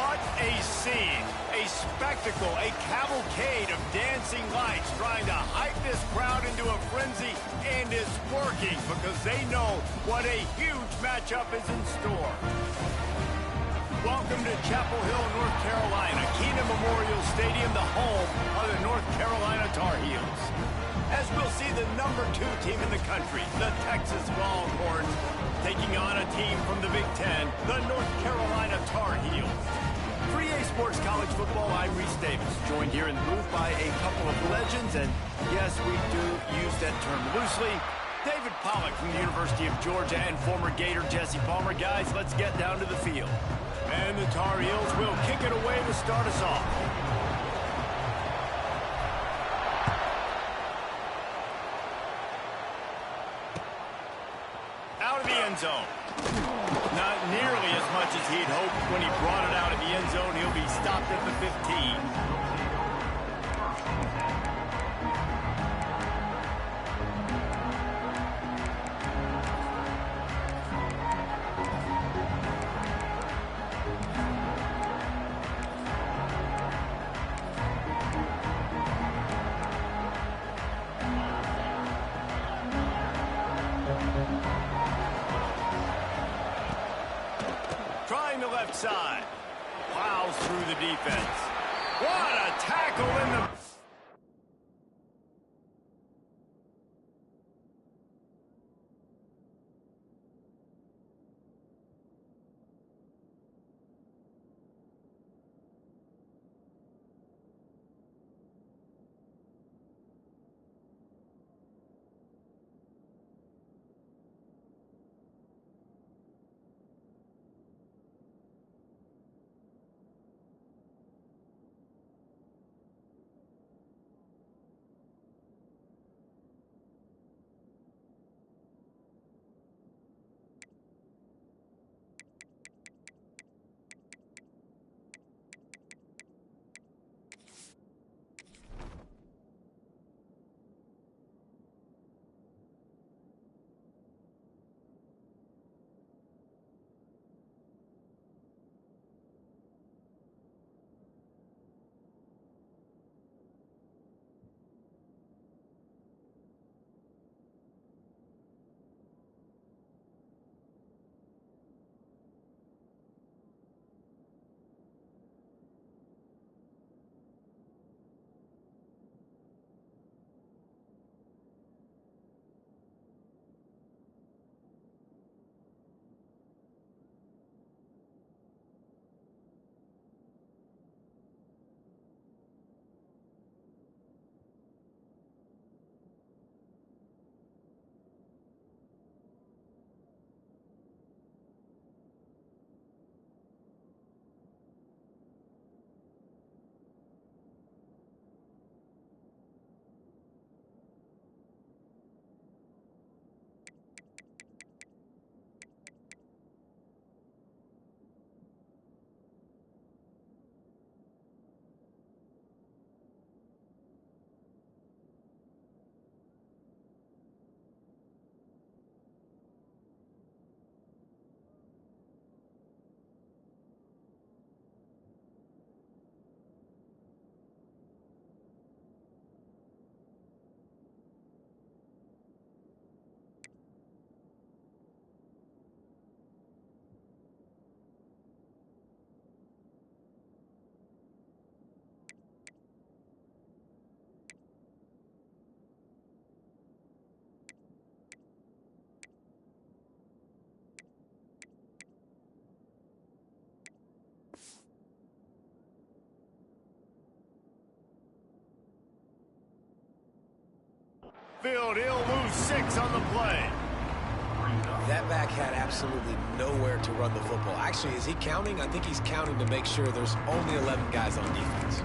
What a scene, a spectacle, a cavalcade of dancing lights trying to hype this crowd into a frenzy, and it's working because they know what a huge matchup is in store. Welcome to Chapel Hill, North Carolina, Keenan Memorial Stadium, the home of the North Carolina Tar Heels. As we'll see the #2 team in the country, the Texas Longhorns, taking on a team from the Big Ten, the North Carolina Tar Heels. For EA Sports College Football, I'm Reese Davis, joined here in the booth by a couple of legends, and yes, we do use that term loosely. David Pollack from the University of Georgia and former Gator Jesse Palmer. Guys, let's get down to the field. And the Tar Heels will kick it away to start us off. Out of the end zone. Not nearly as much as he'd hoped when he brought it out of the end zone. He'll be stopped at the 15. Trying the left side. Plows through the defense. What a tackle in the... Field, he'll lose 6 on the play. That back had absolutely nowhere to run the football. Actually, is he counting? I think he's counting to make sure there's only 11 guys on defense.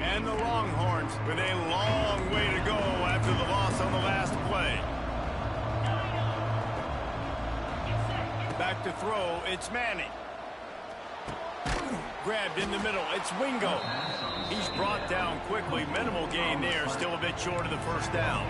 And the Longhorns with a long way to go after the loss on the last play. Back to throw, it's Manning. Grabbed in the middle. It's Wingo. He's brought down quickly. Minimal gain there. Still a bit short of the first down.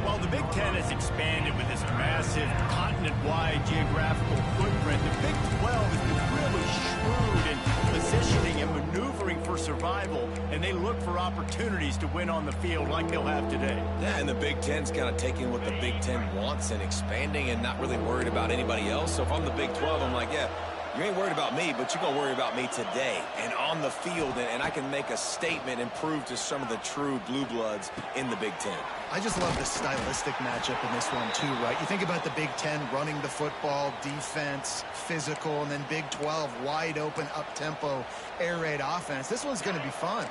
While the Big Ten has expanded with this massive continent-wide geographical footprint, the Big 12 has been really shrewd in positioning and maneuvering for survival, and they look for opportunities to win on the field like they'll have today. Yeah, and the Big Ten's kind of taking what the Big Ten wants and expanding and not really worried about anybody else. So if I'm the Big 12, I'm like, yeah, you ain't worried about me, but you're going to worry about me today and on the field, and I can make a statement and prove to some of the true blue bloods in the Big Ten. I just love the stylistic matchup in this one, too, right? You think about the Big Ten running the football, defense, physical, and then Big 12 wide open, up-tempo, air raid offense. This one's going to be fun.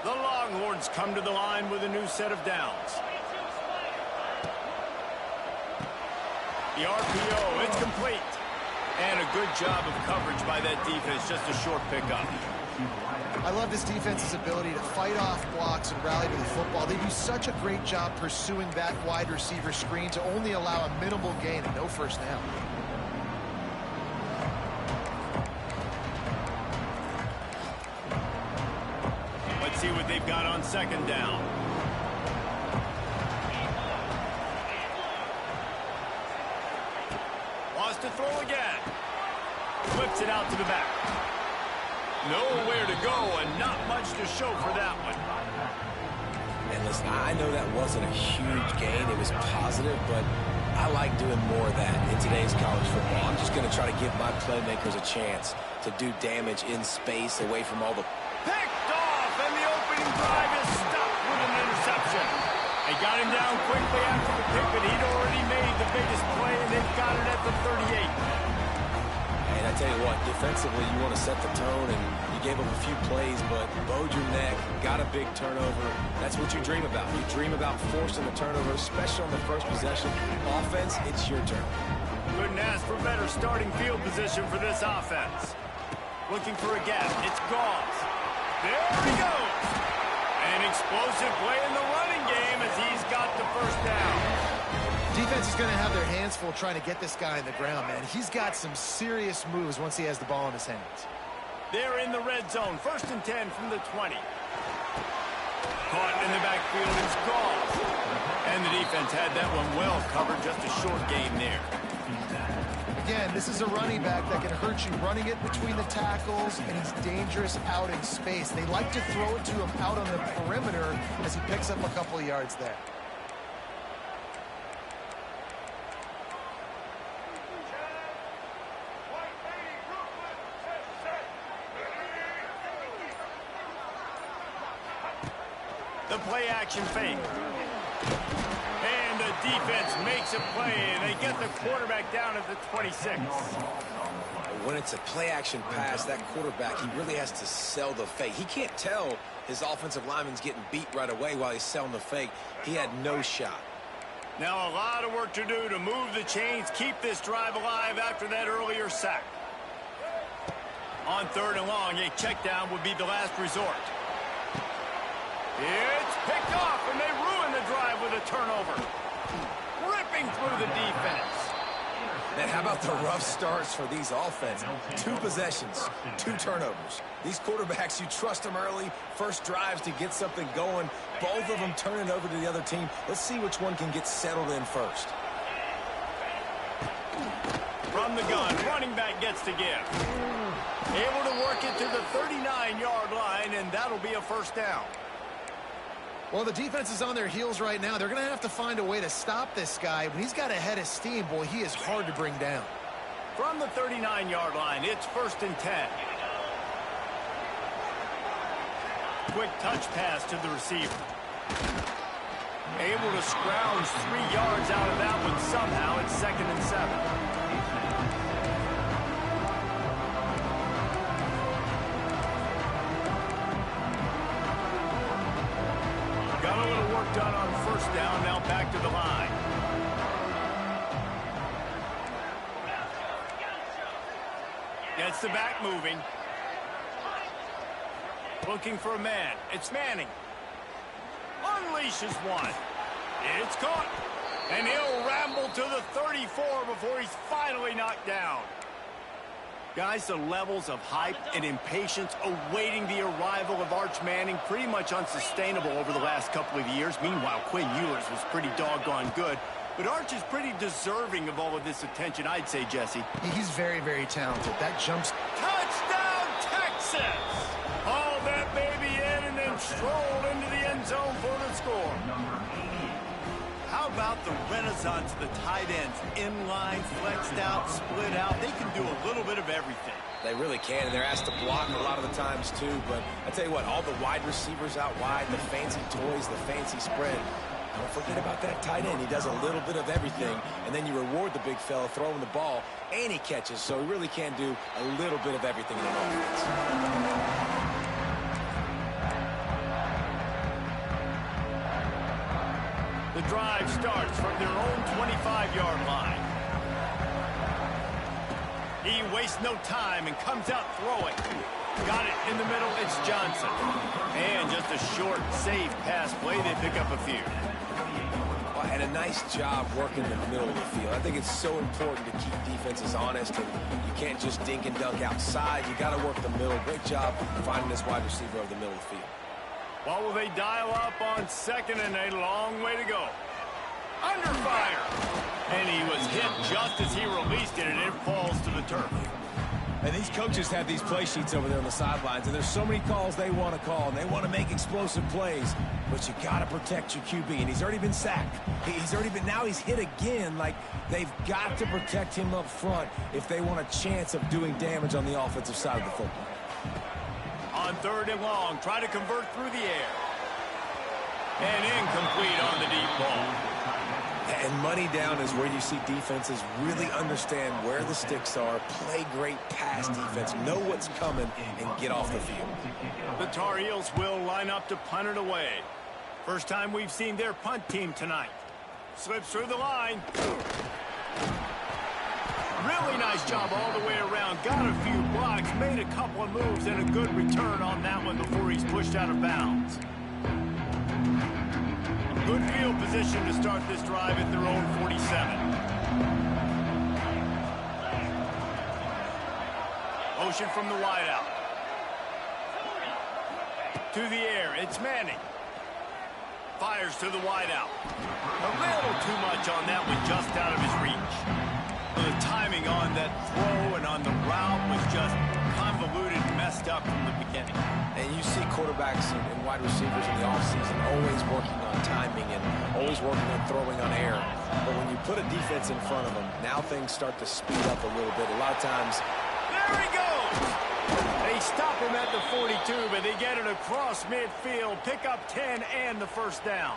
The Longhorns come to the line with a new set of downs. The RPO, it's complete. And a good job of coverage by that defense, just a short pickup. I love this defense's ability to fight off blocks and rally to the football. They do such a great job pursuing that wide receiver screen to only allow a minimal gain and no first down. Let's see what they've got on second down. Wants to throw again. Flips it out to the back. Nowhere to go and not much to show for that one. And listen, I know that wasn't a huge gain. It was positive, but I like doing more of that in today's college football. I'm just going to try to give my playmakers a chance to do damage in space away from all the... Picked off, and the opening drive is stopped with an interception. They got him down quickly after the pick, but he'd already made the biggest play, and they've got it at the 38. And I tell you what, defensively, you want to set the tone, and you gave up a few plays, but bowed your neck, got a big turnover. That's what you dream about. You dream about forcing the turnover, especially on the first possession. Offense, it's your turn. Couldn't ask for better starting field position for this offense. Looking for a gap. It's Gauze. There he goes. An explosive play in the running game as he's got the first down. Defense is going to have their hands full trying to get this guy in the ground, man. He's got some serious moves once he has the ball in his hands. They're in the red zone. 1st and 10 from the 20. Caught in the backfield is Gauze. And the defense had that one well covered. Just a short gain there. Again, this is a running back that can hurt you running it between the tackles, and he's dangerous out in space. They like to throw it to him out on the perimeter as he picks up a couple of yards there. The play action fake. And the defense makes a play, and they get the quarterback down at the 26. When it's a play-action pass, that quarterback, he really has to sell the fake. He can't tell his offensive lineman's getting beat right away while he's selling the fake. He had no shot. Now a lot of work to do to move the chains, keep this drive alive after that earlier sack. On 3rd and long, a check down would be the last resort. It's picked off, and they ruin the drive with a turnover. Ripping through the defense. Man, how about the rough starts for these offenses? 2 possessions, 2 turnovers. These quarterbacks, you trust them early, first drives to get something going. Both of them turn it over to the other team. Let's see which one can get settled in first. From the gun, running back gets to give. Able to work it to the 39-yard line, and that'll be a first down. Well, the defense is on their heels right now. They're going to have to find a way to stop this guy. When he's got a head of steam, boy, he is hard to bring down. From the 39-yard line, it's 1st and 10. Quick touch pass to the receiver. Able to scrounge 3 yards out of that one somehow. It's 2nd and 7. Got a little work done on 1st down, now back to the line. Gets the back moving. Looking for a man. It's Manning. Unleashes one. It's caught. And he'll ramble to the 34 before he's finally knocked down. Guys, the levels of hype and impatience awaiting the arrival of Arch Manning pretty much unsustainable over the last couple of years. Meanwhile, Quinn Ewers was pretty doggone good. But Arch is pretty deserving of all of this attention, I'd say, Jesse. He's very, very talented. That jumps. Touchdown, Texas! Haul that baby in and then stroll into the end zone for the score. How about the renaissance of the tight ends? Inline, flexed out, split out. They can do a little bit of everything. They really can, and they're asked to block a lot of the times, too. But I tell you what, all the wide receivers out wide, the fancy toys, the fancy spread, don't forget about that tight end. He does a little bit of everything, and then you reward the big fella throwing the ball, and he catches. So he really can do a little bit of everything in an offense. The drive starts from their own 25-yard line. He wastes no time and comes out throwing. Got it in the middle, it's Johnson. And just a short, safe pass play, they pick up a few. And a nice job working the middle of the field. I think it's so important to keep defenses honest, and you can't just dink and dunk outside. You got to work the middle. Great job finding this wide receiver over the middle of the field. What will they dial up on second and a long way to go? Under fire. And he was hit just as he released it, and it falls to the turf. And these coaches have these play sheets over there on the sidelines, and there's so many calls they want to call, and they want to make explosive plays. But you got to protect your QB, and he's already been sacked. Now he's hit again. Like, they've got to protect him up front if they want a chance of doing damage on the offensive side of the football. On third and long, try to convert through the air. And incomplete on the deep ball. And money down is where you see defenses really understand where the sticks are, play great pass defense, know what's coming, and get off the field. The Tar Heels will line up to punt it away. First time we've seen their punt team tonight. Slips through the line. Really nice job all the way around. Got a few blocks, made a couple of moves, and a good return on that one before he's pushed out of bounds. Good field position to start this drive at their own 47. Motion from the wideout. To the air, it's Manning. Fires to the wideout. A little too much on that one, just out of his reach. The timing on that throw and on the route was just convoluted and messed up from the beginning. And you see quarterbacks and wide receivers in the offseason always working on timing and always working on throwing on air. But when you put a defense in front of them, now things start to speed up a little bit. A lot of times. There he goes! They stop him at the 42, but they get it across midfield, pick up 10 and the first down.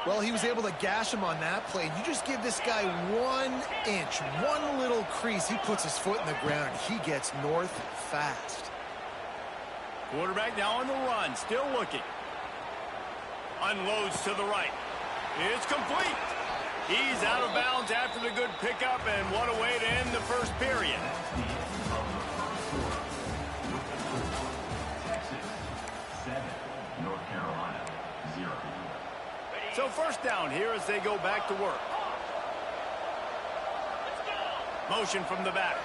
Well, he was able to gash him on that play. You just give this guy 1 inch, one little crease. He puts his foot in the ground, and he gets north fast. Quarterback now on the run, still looking. Unloads to the right. It's complete. He's out of bounds after the good pickup, and what a way to end the first period. So first down here as they go back to work. Motion from the back.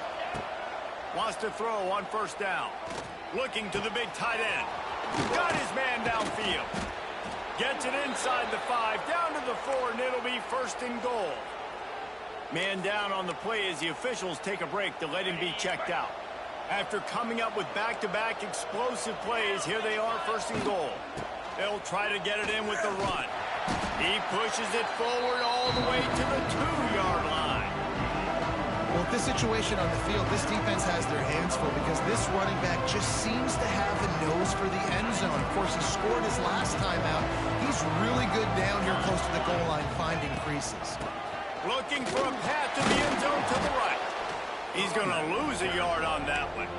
Wants to throw on first down. Looking to the big tight end. Got his man downfield. Gets it inside the 5, down to the 4, and it'll be first and goal. Man down on the play as the officials take a break to let him be checked out. After coming up with back-to-back explosive plays, here they are, first and goal. They'll try to get it in with the run. He pushes it forward all the way to the 2-yard line. Well, with this situation on the field, this defense has their hands full because this running back just seems to have a nose for the end zone. Of course, he scored his last time out. He's really good down here close to the goal line, finding creases. Looking for a path to the end zone to the right. He's going to lose a yard on that one.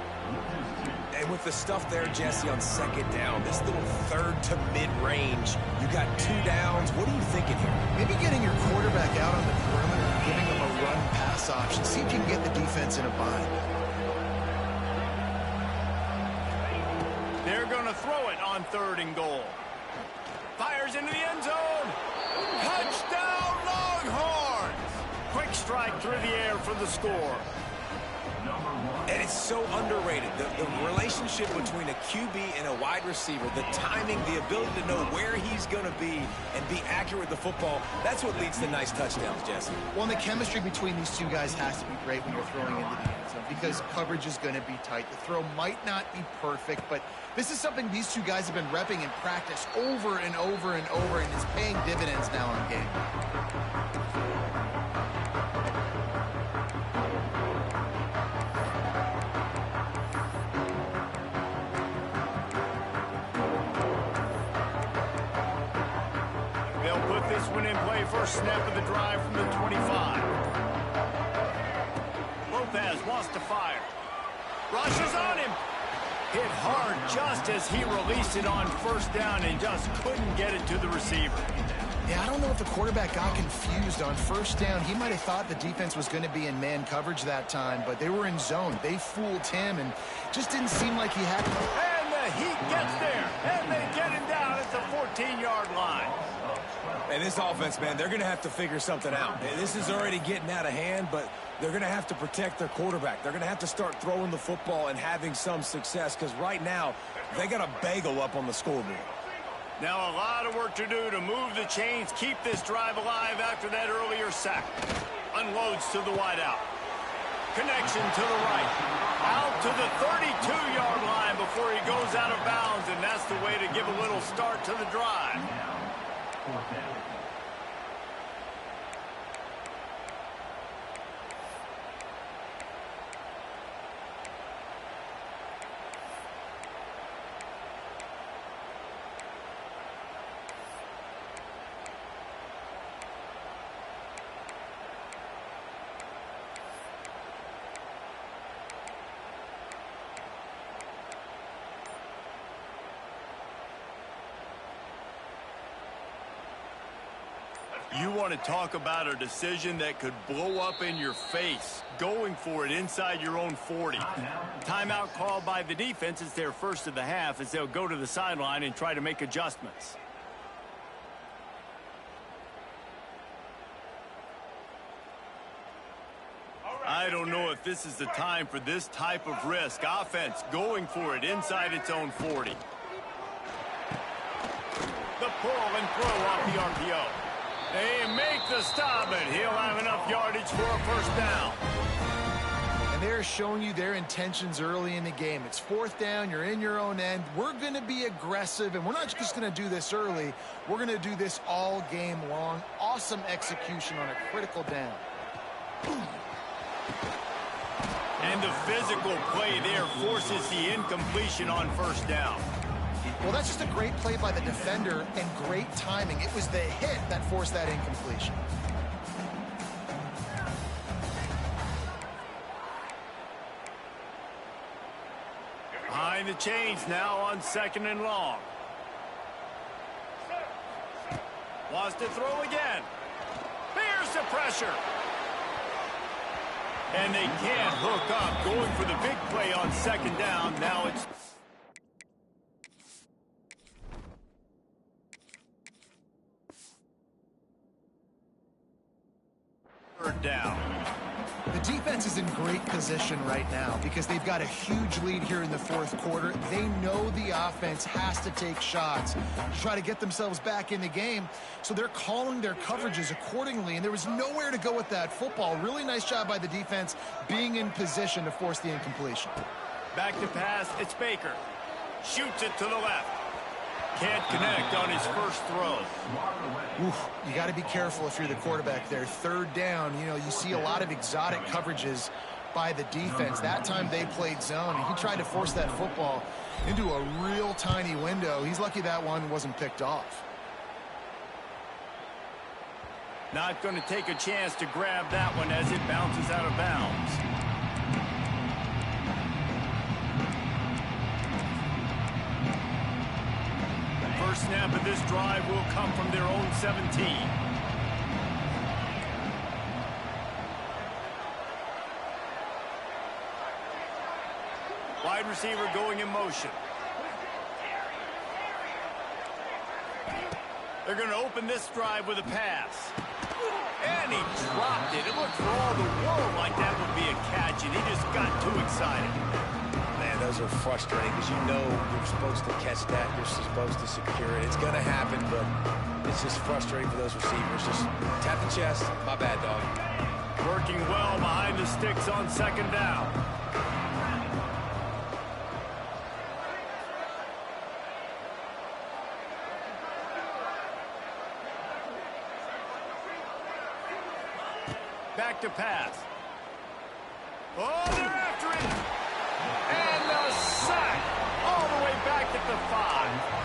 And with the stuff there, Jesse, on second down, this little third to mid-range, you got 2 downs. What are you thinking here? Maybe getting your quarterback out on the perimeter and giving him a run-pass option. See if you can get the defense in a bind. They're going to throw it on third and goal. Fires into the end zone. Touchdown, Longhorns! Quick strike through the air for the score. And it's so underrated. The relationship between a QB and a wide receiver, the timing, the ability to know where he's going to be and be accurate with the football, that's what leads to nice touchdowns, Jesse. Well, and the chemistry between these two guys has to be great when you're throwing into the end zone because coverage is going to be tight. The throw might not be perfect, but this is something these two guys have been repping in practice over and over and over, and is paying dividends now in game. They'll put this one in play. First snap of the drive from the 25. Lopez wants to fire. Rushes on him. Hit hard just as he released it on first down and just couldn't get it to the receiver. Yeah, I don't know if the quarterback got confused on first down. He might have thought the defense was going to be in man coverage that time, but they were in zone. They fooled him and just didn't seem like he had... And the Heat gets there, and they get him down at the 14-yard line. And this offense, man, they're going to have to figure something out. This is already getting out of hand, but they're going to have to protect their quarterback. They're going to have to start throwing the football and having some success because right now they got a bagel up on the scoreboard. Now a lot of work to do to move the chains, keep this drive alive after that earlier sack. Unloads to the wideout. Connection to the right. Out to the 32-yard line before he goes out of bounds, and that's the way to give a little start to the drive. You want to talk about a decision that could blow up in your face, going for it inside your own 40. Timeout called by the defense. It's their first of the half as they'll go to the sideline and try to make adjustments. I don't know if this is the time for this type of risk. Offense going for it inside its own 40. The pull and throw off the RPO. They make the stop, but he'll have enough yardage for a first down. And they're showing you their intentions early in the game. It's fourth down. You're in your own end. We're going to be aggressive, and we're not just going to do this early. We're going to do this all game long. Awesome execution on a critical down. And the physical play there forces the incompletion on first down. Well, that's just a great play by the defender and great timing. It was the hit that forced that incompletion. Behind the chains now on second and long. Wants to throw again. There's the pressure. And they can't hook up. Going for the big play on second down. Now it's... down. The defense is in great position right now because they've got a huge lead here in the fourth quarter. They know the offense has to take shots to try to get themselves back in the game, so they're calling their coverages accordingly, and there was nowhere to go with that football. Really nice job by the defense being in position to force the incompletion. Back to pass, it's Baker. Shoots it to the left. Can't connect on his first throw. Oof, you got to be careful if you're the quarterback there. Third down, you know, you see a lot of exotic coverages by the defense. That time they played zone, and he tried to force that football into a real tiny window. He's lucky that one wasn't picked off. Not going to take a chance to grab that one as it bounces out of bounds. First snap of this drive will come from their own 17. Wide receiver going in motion. They're going to open this drive with a pass. And he dropped it. It looked for all the world like that would be a catch, and he just got too excited. Man, those are frustrating because you know you're supposed to catch that. You're supposed to secure it. It's going to happen, but it's just frustrating for those receivers. Just tap the chest. My bad, dog. Working well behind the sticks on second down. Back to pass. Oh, they're after it. And the sack. All the way back at the 5.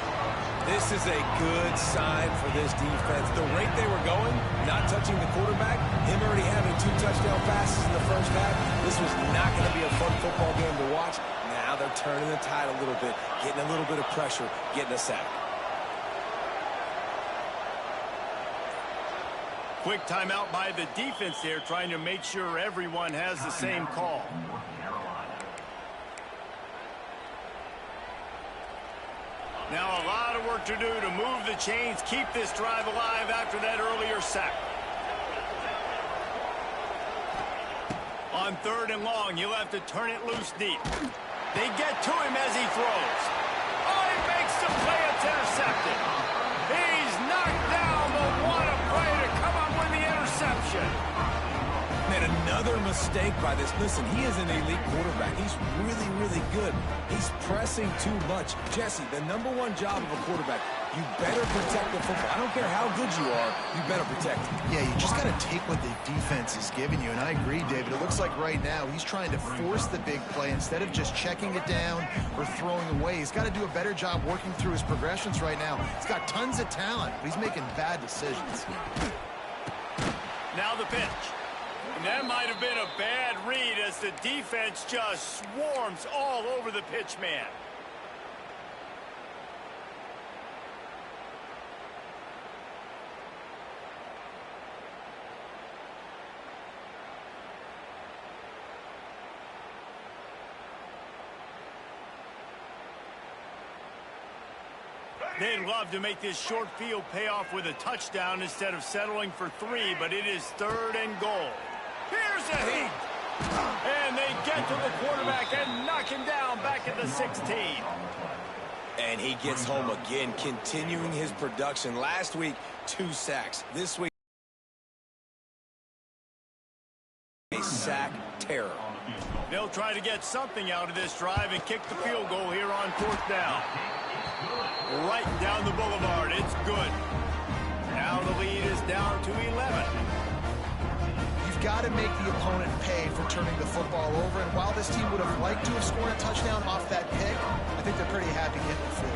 This is a good sign for this defense. The rate they were going, not touching the quarterback, him already having 2 touchdown passes in the first half, this was not going to be a fun football game to watch. Now they're turning the tide a little bit, getting a little bit of pressure, getting a sack. Quick timeout by the defense there, trying to make sure everyone has the same call. Now a lot of work to do to move the chains, keep this drive alive after that earlier sack. On 3rd and long, you'll have to turn it loose deep. They get to him as he throws. Oh, he makes the play. It's intercepted. He's knocked down, but what a play to come up with the interception. Man, another mistake by this. Listen, he is an elite quarterback. He's really, really good. He's pressing too much. Jesse, the #1 job of a quarterback, you better protect the football. I don't care how good you are, you better protect it. Yeah, you just got to take what the defense is giving you, and I agree, David. It looks like right now he's trying to force the big play instead of just checking it down or throwing away. He's got to do a better job working through his progressions right now. He's got tons of talent, but he's making bad decisions. Now the pitch. And that might have been a bad read as the defense just swarms all over the pitch man. They'd love to make this short field pay off with a touchdown instead of settling for 3, but it is 3rd and goal. Here's a heat. And they get to the quarterback and knock him down back at the 16. And he gets home again, continuing his production. Last week, 2 sacks. This week, a sack terror. They'll try to get something out of this drive and kick the field goal here on 4th down. Right down the boulevard. It's good. Now the lead is down to 11. You've got to make the opponent pay for turning the football over, and while this team would have liked to have scored a touchdown off that pick, I think they're pretty happy getting the field.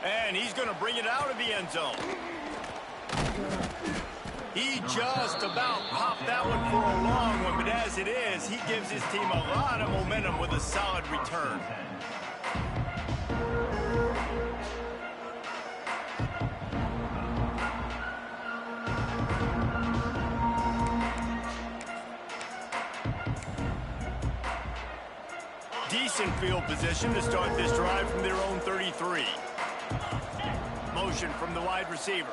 And he's going to bring it out of the end zone. He just about popped that one for a long one, but as it is, he gives his team a lot of momentum with a solid return. Decent field position to start this drive from their own 33. Motion from the wide receiver.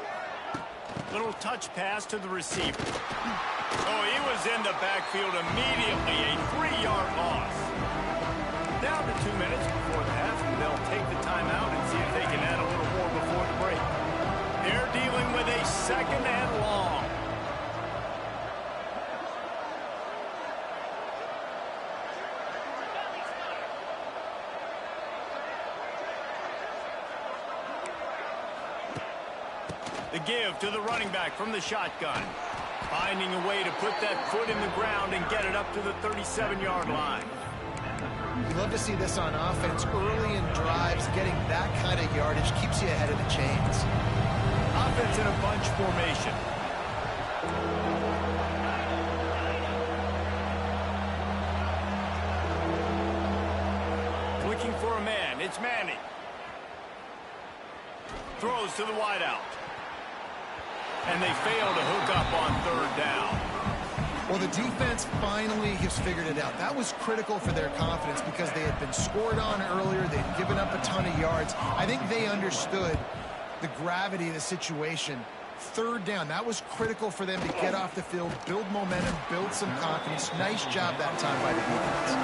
Little touch pass to the receiver. Oh, he was in the backfield immediately. A 3-yard loss. Down to 2 minutes before the half, and they'll take the timeout and see if they can add a little more before the break. They're dealing with a 2nd and long. The give to the running back from the shotgun. Finding a way to put that foot in the ground and get it up to the 37-yard line. You love to see this on offense. Early in drives, getting that kind of yardage keeps you ahead of the chains. Offense in a bunch formation. Looking for a man. It's Manning. Throws to the wideout. And they fail to hook up on third down. Well, the defense finally has figured it out. That was critical for their confidence because they had been scored on earlier. They'd given up a ton of yards. I think they understood the gravity of the situation. Third down, that was critical for them to get off the field, build momentum, build some confidence. Nice job that time by the defense.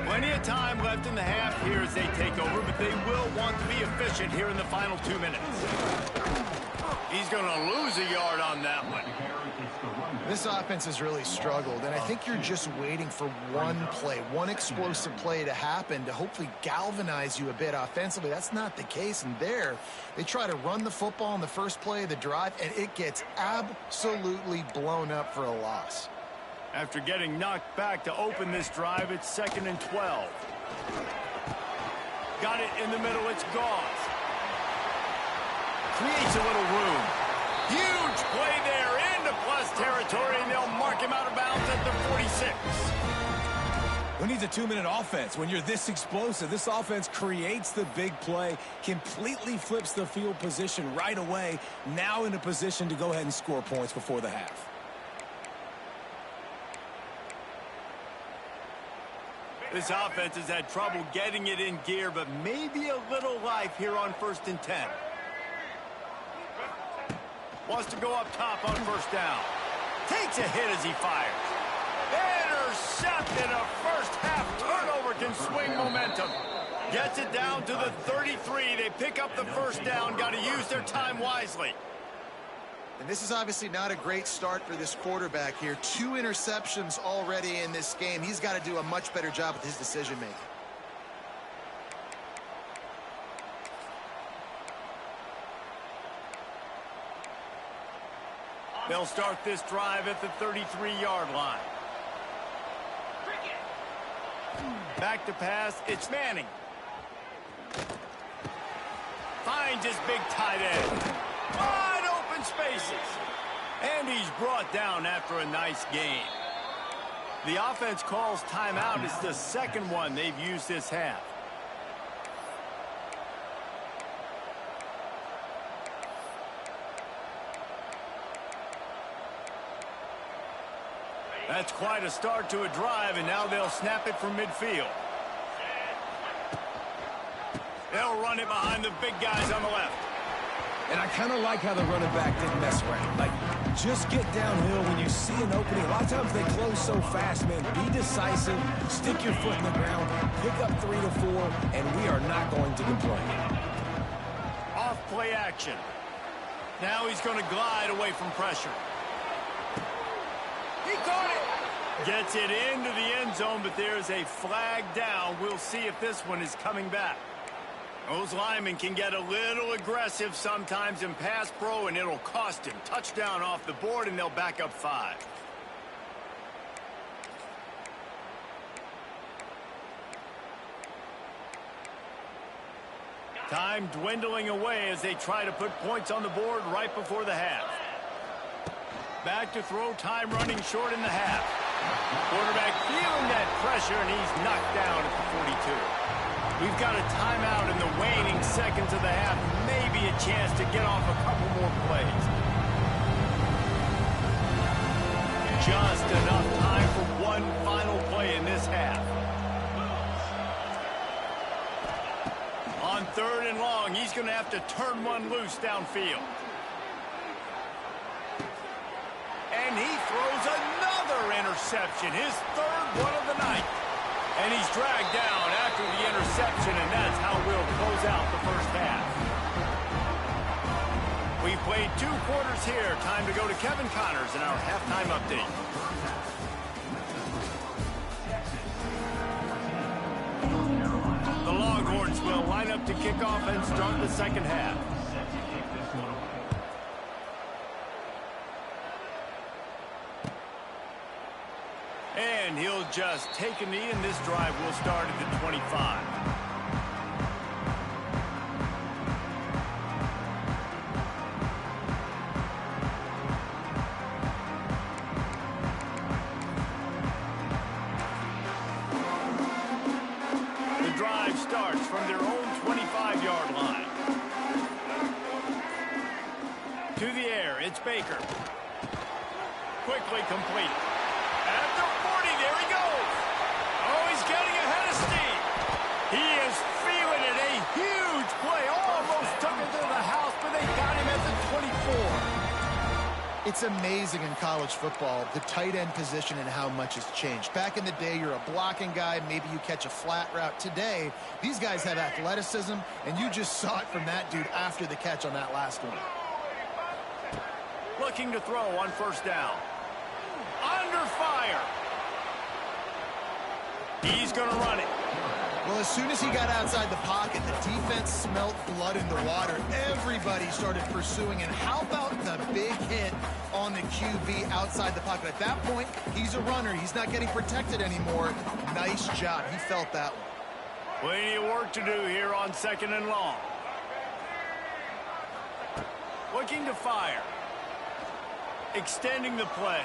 Plenty of time left in the half here as they take over, but they will want to be efficient here in the final 2 minutes. He's going to lose a yard on that one. This offense has really struggled, and I think you're just waiting for one play, one explosive play to happen to hopefully galvanize you a bit offensively. That's not the case, and there they try to run the football in the first play of the drive, and it gets absolutely blown up for a loss. After getting knocked back to open this drive, it's 2nd and 12. Got it in the middle, it's Gauze. Creates a little room. Huge play there into plus territory, and they'll mark him out of bounds at the 46. Who needs a 2-minute offense when you're this explosive? This offense creates the big play, completely flips the field position right away, now in a position to go ahead and score points before the half. This offense has had trouble getting it in gear, but maybe a little life here on 1st and 10. Wants to go up top on 1st down. Takes a hit as he fires. Intercepted. A first-half turnover can swing momentum. Gets it down to the 33. They pick up the 1st down. Got to use their time wisely. And this is obviously not a great start for this quarterback here. 2 interceptions already in this game. He's got to do a much better job with his decision-making. They'll start this drive at the 33-yard line. Back to pass, it's Manning. Finds his big tight end. Wide open spaces. And he's brought down after a nice gain. The offense calls timeout. It's the 2nd one they've used this half. That's quite a start to a drive, and now they'll snap it from midfield. They'll run it behind the big guys on the left. And I kind of like how the running back didn't mess around. Like, just get downhill when you see an opening. A lot of times they close so fast, man. Be decisive, stick your foot in the ground, pick up 3 to 4, and we are not going to complain. Off play action. Now he's going to glide away from pressure. He caught it. Gets it into the end zone, but there's a flag down. We'll see if this one is coming back. Those linemen can get a little aggressive sometimes in pass pro, and it'll cost him. Touchdown off the board, and they'll back up 5. Time dwindling away as they try to put points on the board right before the half. Back to throw, time running short in the half. Quarterback feeling that pressure, and he's knocked down at the 42. We've got a timeout in the waning seconds of the half. Maybe a chance to get off a couple more plays. Just enough time for one final play in this half. On 3rd and long, he's going to have to turn one loose downfield. And he throws another interception, his 3rd one of the night. And he's dragged down after the interception, and that's how we'll close out the 1st half. We played 2 quarters here. Time to go to Kevin Connors in our halftime update. The Longhorns will line up to kick off and start the 2nd half. And he'll just take a knee, and this drive will start at the 25. from their own 25-yard line. To the air, it's Baker. Quickly completed. At the 40, there he goes. Oh, he's getting ahead of steam. He is feeling it. A huge play. Almost took it to the house, but they got him at the 24. It's amazing in college football, the tight end position and how much has changed. Back in the day, you're a blocking guy. Maybe you catch a flat route. Today, these guys have athleticism, and you just saw it from that dude after the catch on that last one. Looking to throw on first down. Under fire. He's going to run it. Well, as soon as he got outside the pocket, the defense smelled blood in the water. Everybody started pursuing. And how about the big hit on the QB outside the pocket? At that point, he's a runner. He's not getting protected anymore. Nice job. He felt that one. Plenty of work to do here on 2nd and long. Looking to fire. Extending the play.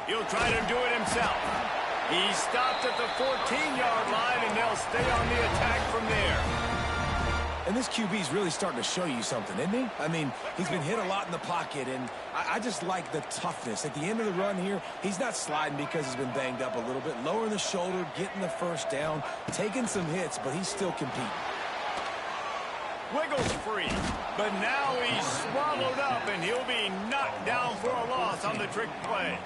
He'll try to do it himself. He stopped at the 14-yard line, and they'll stay on the attack from there. And this QB's really starting to show you something, isn't he? I mean, he's been hit a lot in the pocket, and I just like the toughness. At the end of the run here, he's not sliding because he's been banged up a little bit. Lowering the shoulder, getting the first down, taking some hits, but he's still competing. Wiggles free, but now he's swallowed up, and he'll be knocked down for a loss on the trick play.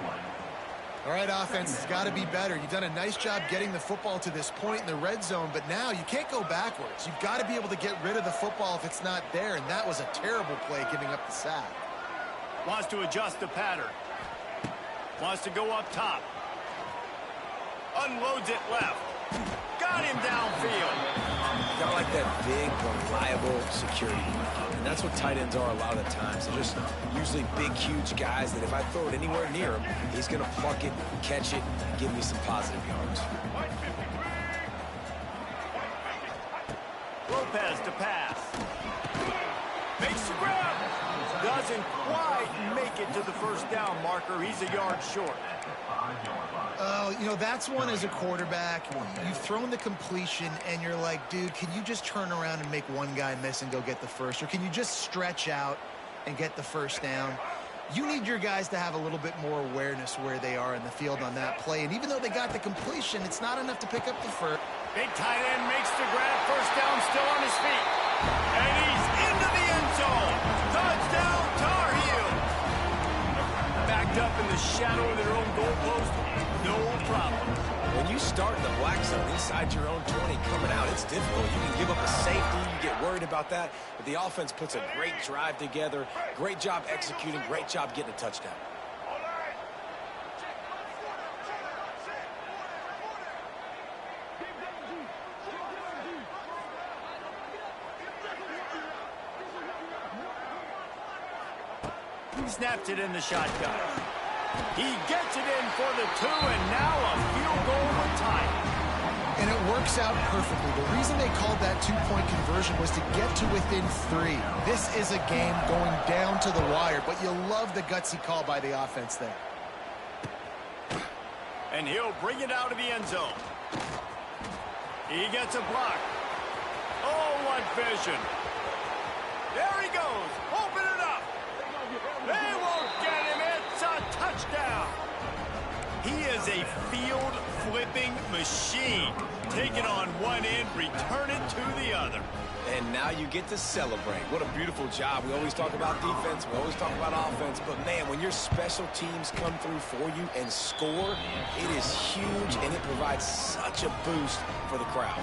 All right, offense, it's got to be better. You've done a nice job getting the football to this point in the red zone, but now you can't go backwards. You've got to be able to get rid of the football if it's not there, and that was a terrible play giving up the sack. Wants to adjust the pattern. Wants to go up top. Unloads it left. Got him downfield. Got like that big, reliable security. And that's what tight ends are a lot of the times. They're just usually big, huge guys that if I throw it anywhere near him, he's going to pluck it, catch it, and give me some positive yards. Lopez to pass. Makes the grab. Doesn't quite make it to the first down marker. He's a yard short. Oh, you know, that's one as a quarterback. You've thrown the completion, and you're like, dude, can you just turn around and make one guy miss and go get the first? Or can you just stretch out and get the first down? You need your guys to have a little bit more awareness where they are in the field on that play. And even though they got the completion, it's not enough to pick up the first. Big tight end makes the grab. First down, still on his feet. And he's into the end zone. Touchdown, Tar Heels. Backed up in the shadow of their own goalpost. No problem. When you start in the black zone inside your own 20 coming out, it's difficult. You can give up a safety. You get worried about that. But the offense puts a great drive together. Great job executing. Great job getting a touchdown. He snaps it in the shotgun. He gets it in for the 2, and now a field goal with time. And it works out perfectly. The reason they called that two-point conversion was to get to within 3. This is a game going down to the wire, but you love the gutsy call by the offense there. And he'll bring it out of the end zone. He gets a block. Oh, what vision. There he goes. Open it up. They won't get him. It's a touchdown. He is a field-flipping machine. Take it on one end, return it to the other. And now you get to celebrate. What a beautiful job. We always talk about defense. We always talk about offense. But, man, when your special teams come through for you and score, it is huge, and it provides such a boost for the crowd.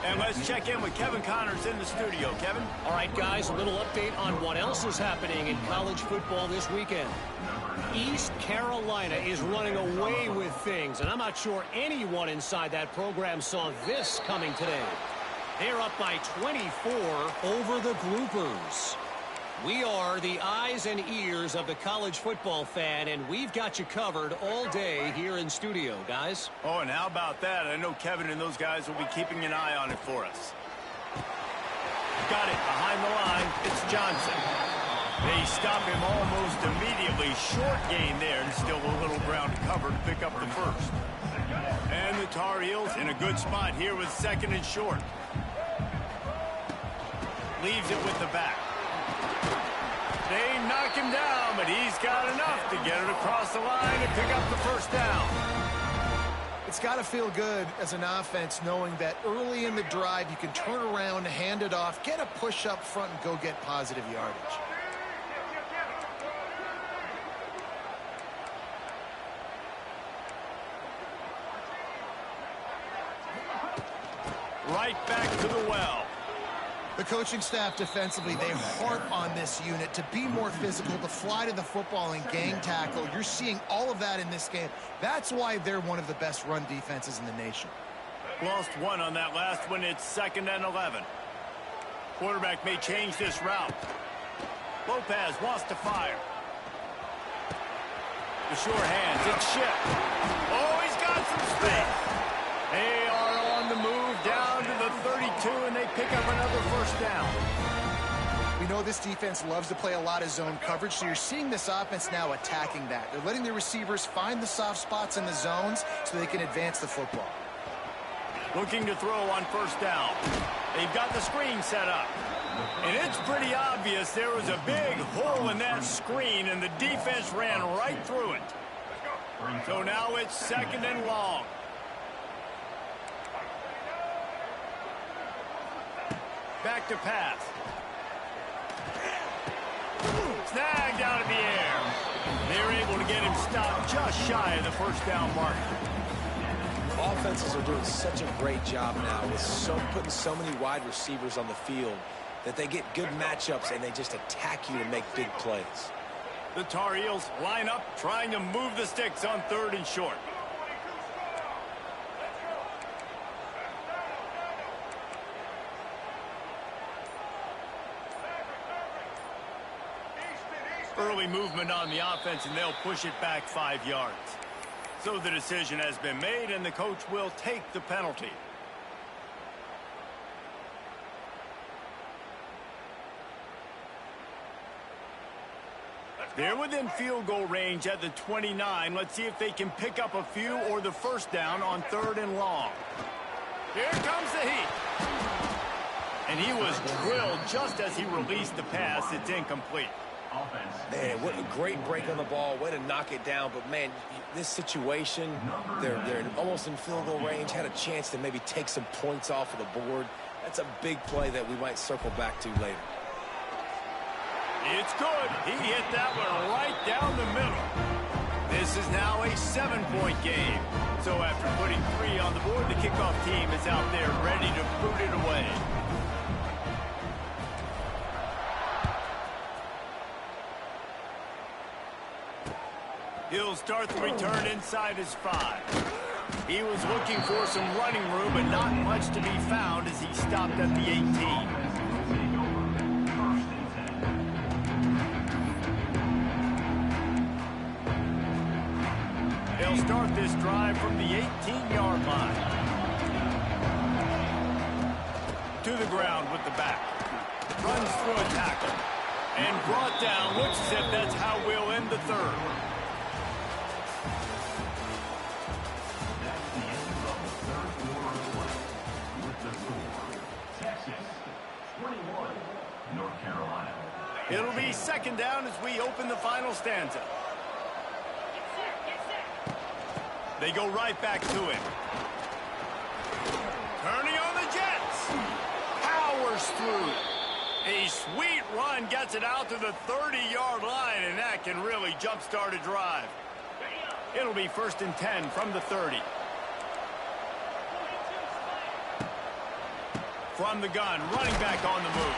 And let's check in with Kevin Connors in the studio. Kevin? All right, guys, a little update on what else is happening in college football this weekend. East Carolina is running away with things, and I'm not sure anyone inside that program saw this coming today. They're up by 24 over the Groupers. We are the eyes and ears of the college football fan, and we've got you covered all day here in studio, guys. Oh, and how about that? I know Kevin and those guys will be keeping an eye on it for us. Got it behind the line. It's Johnson. They stop him almost immediately. Short gain there, and still a little ground to cover to pick up the first. And the Tar Heels in a good spot here with 2nd and short. leaves it with the back. They knock him down, but he's got enough to get it across the line and pick up the first down. It's got to feel good as an offense knowing that early in the drive you can turn around, hand it off, get a push up front, and go get positive yardage. Right back to the well. The coaching staff defensively, they harp on this unit to be more physical, to fly to the football and gang tackle. You're seeing all of that in this game. That's why they're one of the best run defenses in the nation. Lost one on that last one. It's 2nd and 11. Quarterback may change this route. Lopez wants to fire. The sure hands. It's Ship. Oh, he's got some space. They are on the move down to the 32, and they pick up another first down. We know this defense loves to play a lot of zone coverage, so you're seeing this offense now attacking that. They're letting the receivers find the soft spots in the zones so they can advance the football. Looking to throw on first down. They've got the screen set up. And it's pretty obvious there was a big hole in that screen, and the defense ran right through it. So now it's 2nd and long. Back to pass. Snagged out of the air. They're able to get him stopped just shy of the first down mark. Offenses are doing such a great job now with putting so many wide receivers on the field that they get good matchups and they just attack you to make big plays. The Tar Heels line up, trying to move the sticks on 3rd and short. Early movement on the offense, and they'll push it back 5 yards. So the decision has been made, and the coach will take the penalty. They're within field goal range at the 29. Let's see if they can pick up a few or the first down on 3rd and long. Here comes the heat. And he was drilled just as he released the pass. It's incomplete. Man, what a great break on the ball. Way to knock it down. But, man, this situation, they're almost in field goal range, had a chance to maybe take some points off of the board. That's a big play that we might circle back to later. It's good. He hit that one right down the middle. This is now a 7-point game. So after putting 3 on the board, the kickoff team is out there ready to boot it away. He'll start the return inside his 5. He was looking for some running room, but not much to be found as he stopped at the 18. They'll start this drive from the 18-yard line. To the ground with the back. Runs through a tackle. And brought down. Looks as if that's how we'll end the 3rd. It'll be 2nd down as we open the final stanza. They go right back to him. Turning on the Jets. Powers through. A sweet run gets it out to the 30-yard line, and that can really jumpstart a drive. It'll be 1st and 10 from the 30. From the gun, running back on the move.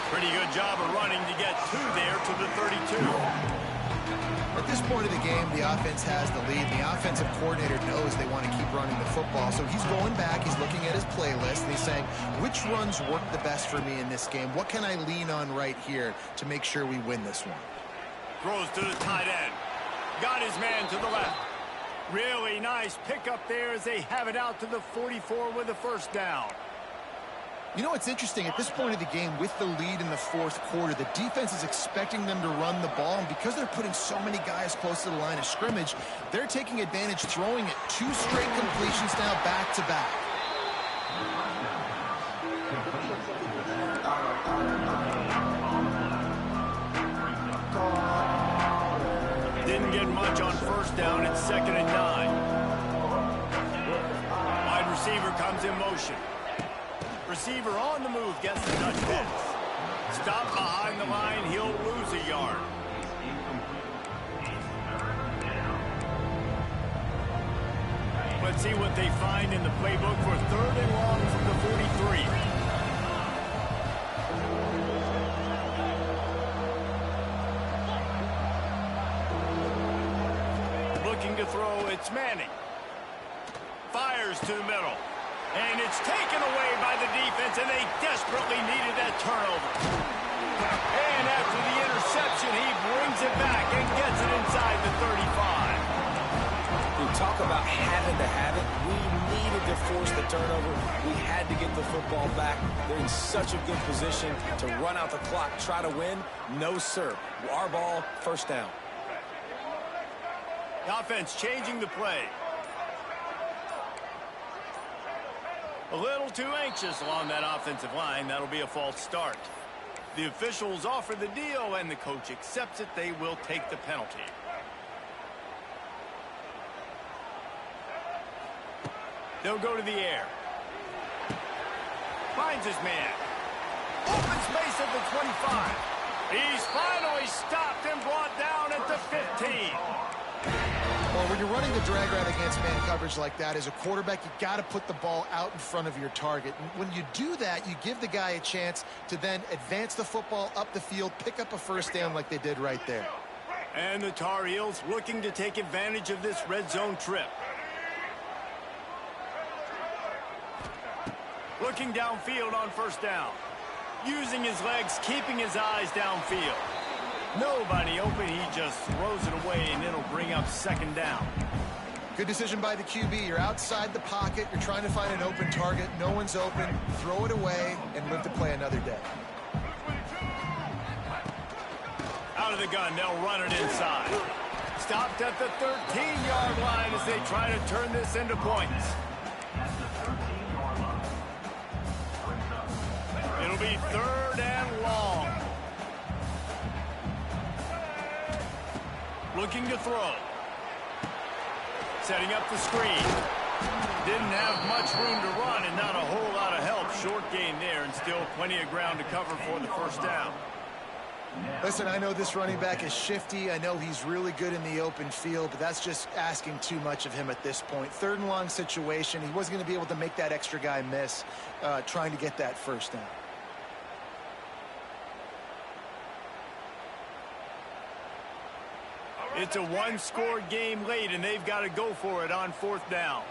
Pretty good job of running to get 2 there to the 32. At this point of the game, the offense has the lead. The offensive coordinator knows they want to keep running the football. So he's going back, he's looking at his playlist, and he's saying, which runs work the best for me in this game? What can I lean on right here to make sure we win this one? Throws to the tight end. Got his man to the left. Really nice pickup there as they have it out to the 44 with a first down. You know, it's interesting. At this point of the game, with the lead in the 4th quarter, the defense is expecting them to run the ball, and because they're putting so many guys close to the line of scrimmage, they're taking advantage, throwing it 2 straight completions now back-to-back. Didn't get much on first down. It's 2nd and 9. Wide receiver comes in motion. Receiver on the move, gets the touch pass. Stop behind the line, he'll lose a yard. Let's see what they find in the playbook for 3rd and long from the 43. Looking to throw, it's Manning. Fires to the middle. And it's taken away by the defense, and they desperately needed that turnover. And after the interception, he brings it back and gets it inside the 35. We talk about having to have it. We needed to force the turnover. We had to get the football back. They're in such a good position to run out the clock, try to win. No, sir. Our ball, first down. The offense changing the play. A little too anxious along that offensive line. That'll be a false start. The officials offer the deal, and the coach accepts it. They will take the penalty. They'll go to the air. Finds his man. Open space at the 25. He's finally stopped and brought down at the 15. Well, when you're running the drag route against man coverage like that, as a quarterback, you got to put the ball out in front of your target. And when you do that, you give the guy a chance to then advance the football up the field, pick up a first down like they did right there. And the Tar Heels looking to take advantage of this red zone trip. Looking downfield on first down. Using his legs, keeping his eyes downfield. Nobody open, he just throws it away, and it'll bring up 2nd down. Good decision by the QB. You're outside the pocket. You're trying to find an open target. No one's open. Throw it away and live to play another day. Out of the gun, they'll run it inside. Stopped at the 13-yard line as they try to turn this into points. It'll be 3rd and long. Looking to throw. Setting up the screen. Didn't have much room to run and not a whole lot of help. Short gain there and still plenty of ground to cover for the first down. Listen, I know this running back is shifty. I know he's really good in the open field, but that's just asking too much of him at this point. 3rd and long situation. He wasn't going to be able to make that extra guy miss trying to get that first down. It's a one-score game late, and they've got to go for it on 4th down.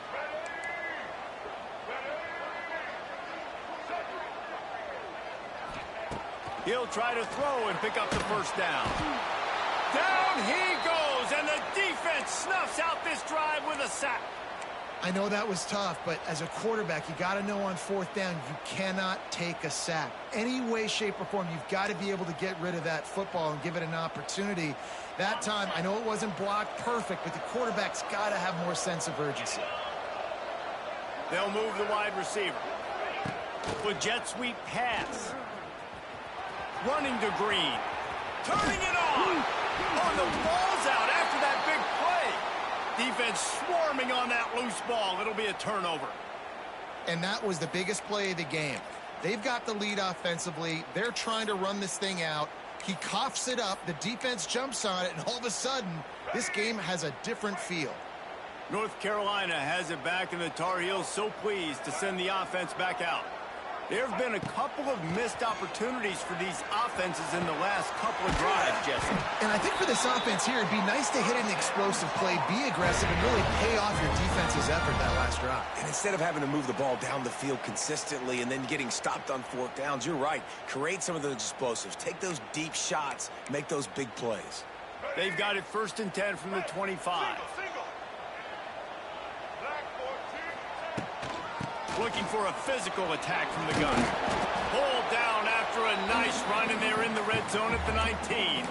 He'll try to throw and pick up the first down. Down he goes, and the defense snuffs out this drive with a sack. I know that was tough, but as a quarterback, you got to know on 4th down, you cannot take a sack. Any way, shape, or form, you've got to be able to get rid of that football and give it an opportunity. That time, I know it wasn't blocked perfect, but the quarterback's got to have more sense of urgency. They'll move the wide receiver. With jet sweep pass. Running to Green. Turning it on. Oh, the ball's out after that big play. Defense swarming on that loose ball. It'll be a turnover. And that was the biggest play of the game. They've got the lead offensively. They're trying to run this thing out. He coughs it up. The defense jumps on it, and all of a sudden, this game has a different feel. North Carolina has it back, and the Tar Heels so pleased to send the offense back out. There have been a couple of missed opportunities for these offenses in the last couple of drives, Jesse. And I think for this offense here, it'd be nice to hit an explosive play, be aggressive, and really pay off your defense's effort that last drive. And instead of having to move the ball down the field consistently and then getting stopped on 4th downs, you're right. Create some of those explosives. Take those deep shots. Make those big plays. They've got it 1st and 10 from the 25. Looking for a physical attack from the gun. Pulled down after a nice run, and they're in the red zone at the 19.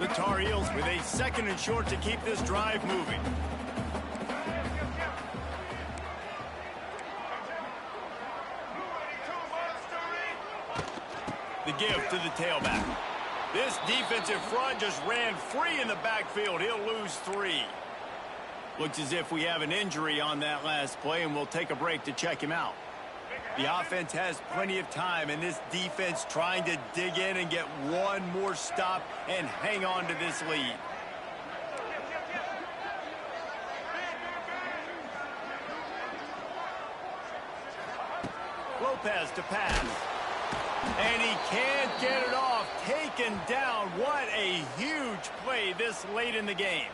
The Tar Heels with a 2nd and short to keep this drive moving. The give to the tailback. This defensive front just ran free in the backfield. He'll lose 3. Looks as if we have an injury on that last play, and we'll take a break to check him out. The offense has plenty of time, and this defense trying to dig in and get one more stop and hang on to this lead. Lopez to pass. And he can't get it off. Taken down. What a huge play this late in the game.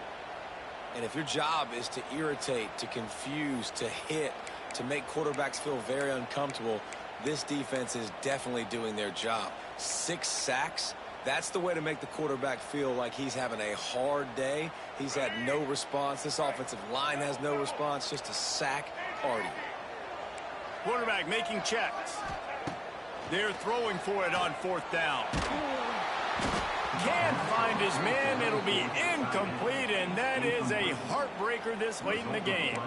And if your job is to irritate, to confuse, to hit, to make quarterbacks feel very uncomfortable, this defense is definitely doing their job. 6 sacks, that's the way to make the quarterback feel like he's having a hard day. He's had no response. This offensive line has no response, just a sack party. Quarterback making checks. They're throwing for it on 4th down. Can't find his man. It'll be incomplete, and that is a heartbreaker this late in the game.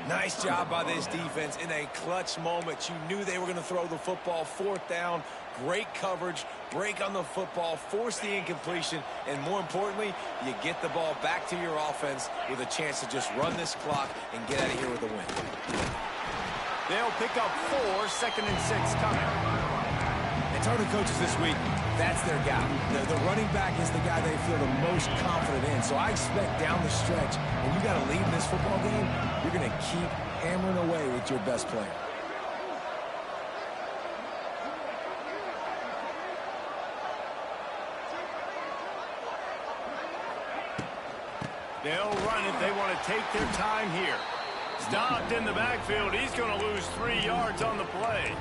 Nice job by this defense in a clutch moment. You knew they were going to throw the football. 4th down, great coverage, break on the football, force the incompletion, and more importantly, you get the ball back to your offense with a chance to just run this clock and get out of here with a win. They'll pick up 4, 2nd and 6 coming. And talking to coaches this week, that's their guy. The running back is the guy they feel the most confident in. So I expect down the stretch, when you got to lead in this football game, you're going to keep hammering away with your best player. They'll run it. They want to take their time here. Stopped in the backfield. He's going to lose 3 yards on the play.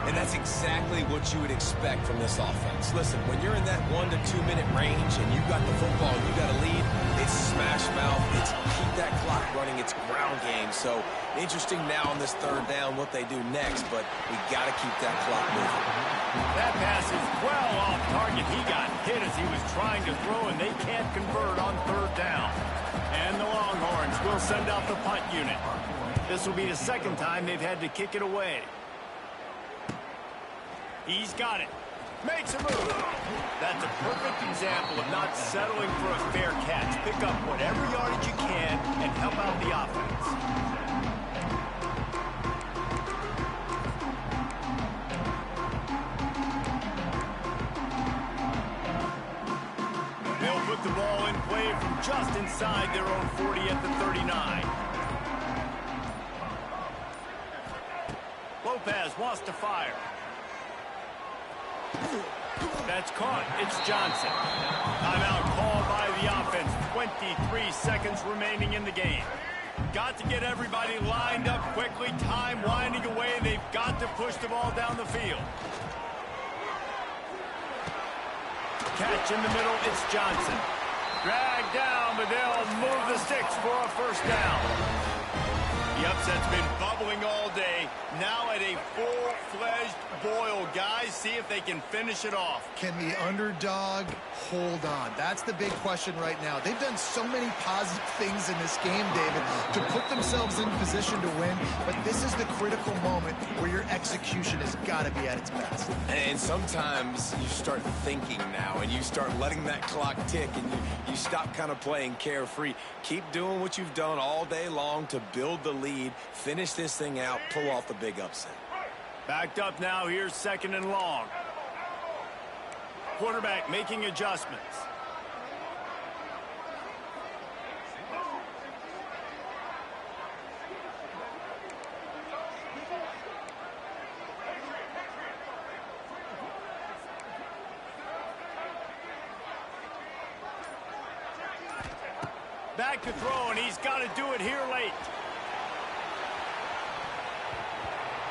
And that's exactly what you would expect from this offense. Listen, when you're in that 1 to 2 minute range and you got the football, you got a lead, it's smash mouth, it's keep that clock running, it's ground game. So interesting now on this 3rd down what they do next, but we got to keep that clock moving. That pass is well off target. He got hit as he was trying to throw, and they can't convert on 3rd down. And the Longhorns will send out the punt unit. This will be the 2nd time they've had to kick it away. He's got it. Makes a move. That's a perfect example of not settling for a fair catch. Pick up whatever yardage you can and help out the offense. They'll put the ball in play from just inside their own 40 at the 39. Lopez wants to fire. That's caught. It's Johnson. Timeout called by the offense. 23 seconds remaining in the game. Got to get everybody lined up quickly. Time winding away. They've got to push the ball down the field. Catch in the middle. It's Johnson. Dragged down, but they'll move the sticks for a 1st down. The upset's been bubbling all day. Now at a full-fledged boil. Guys, see if they can finish it off. Can the underdog hold on? That's the big question right now. They've done so many positive things in this game, David, to put themselves in position to win, but this is the critical moment where your execution has got to be at its best. And sometimes you start thinking now, and you start letting that clock tick, and you stop kind of playing carefree. Keep doing what you've done all day long to build the lead, finish this thing out, pull off the big upset. Backed up now. Here's 2nd and long. Quarterback making adjustments. Back to throw, and he's got to do it here late.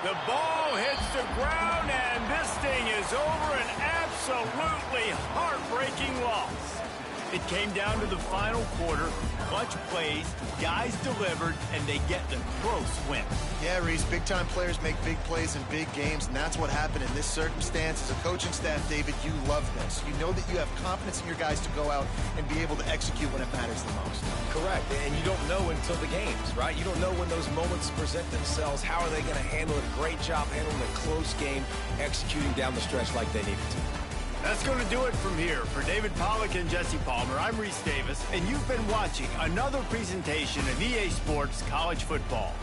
The ball hits the ground, and this thing is over. An absolutely heartbreaking loss. It came down to the final quarter. Clutch plays, guys delivered, and they get the close win. Yeah, Reese, big-time players make big plays in big games, and that's what happened in this circumstance. As a coaching staff, David, you love this. You know that you have confidence in your guys to go out and be able to execute when it matters the most. Correct, and you don't know until the games, right? You don't know when those moments present themselves. How are they going to handle it? Great job handling a close game, executing down the stretch like they needed to. That's going to do it from here. For David Pollack and Jesse Palmer, I'm Reese Davis, and you've been watching another presentation of EA Sports College Football.